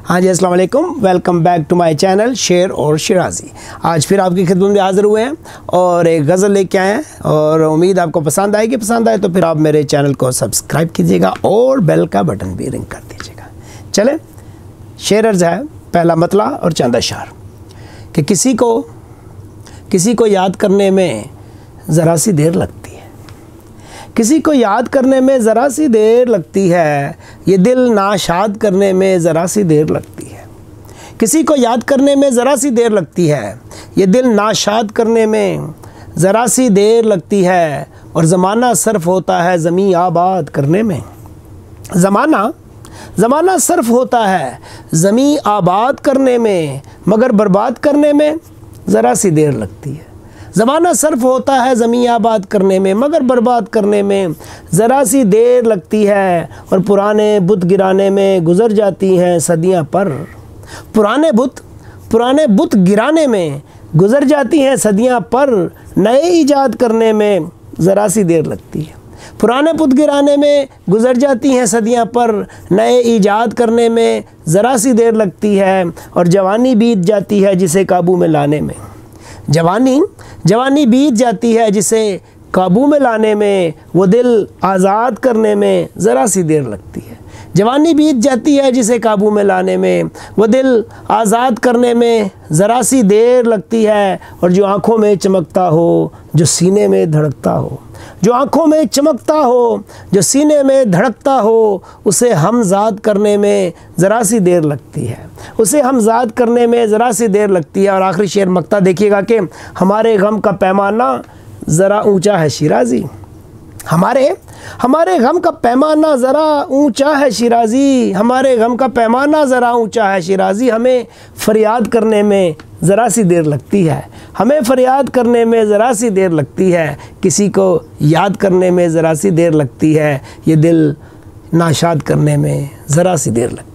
हाँ जी, अस्सलाम वालेकुम। Welcome back to my channel Sher और शिराजी। आज फिर आपकी खिदमत में हाज़िर हुए हैं और एक गज़ल लेके आए हैं और उम्मीद आपको पसंद आएगी। पसंद आए तो फिर आप मेरे चैनल को सब्सक्राइब कीजिएगा और बेल का बटन भी रिंग कर दीजिएगा। चले, शेर अर्ज़ है, पहला मतला और चंद अशार कि किसी को याद करने में ज़रा सी देर लगती है, किसी को याद करने में ज़रा सी देर लगती है, ये दिल नाशाद करने में ज़रा सी देर लगती है। किसी को याद करने में ज़रा सी देर लगती है, ये दिल नाशाद करने में ज़रा सी देर लगती है। और ज़माना सर्फ होता है ज़मीं आबाद करने में, ज़माना सर्फ होता है ज़मीं आबाद करने में, मगर बर्बाद करने में ज़रा सी देर लगती है। ज़माना सर्फ होता है ज़मीं आबाद करने में, मगर बर्बाद करने में ज़रा सी देर लगती है। और पुराने बुत गिराने में गुज़र जाती हैं सदियां पर, पुराने बुत गिराने में गुज़र जाती हैं सदियां पर, नए ईजाद करने में ज़रा सी देर लगती है। पुराने बुत गिराने में गुज़र जाती हैं सदियां पर, नए ईजाद करने में ज़रा सी देर लगती है। और जवानी बीत जाती है जिसे काबू में लाने में, जवानी बीत जाती है जिसे काबू में लाने में, वो दिल आज़ाद करने में ज़रा सी देर लगती है। जवानी बीत जाती है जिसे काबू में लाने में, वो दिल आज़ाद करने में ज़रा सी देर लगती है। और जो आँखों में चमकता हो, जो सीने में धड़कता हो, जो आँखों में चमकता हो, जो सीने में धड़कता हो, उसे हमज़ाद करने में ज़रा सी देर लगती है, उसे हमज़ाद करने में ज़रा सी देर लगती है। और आखिरी शेर मक्ता देखिएगा कि हमारे गम का पैमाना ज़रा ऊंचा है शिराजी, हमारे गम का पैमाना ज़रा ऊंचा है शिराजी, हमारे गम का पैमाना ज़रा ऊंचा है शिराजी। हमें फ़रियाद करने में ज़रा सी देर लगती है, हमें फ़रियाद करने में ज़रा सी देर लगती है, किसी को याद करने में ज़रा सी देर लगती है, ये दिल नाशाद करने में ज़रा सी देर लगती है।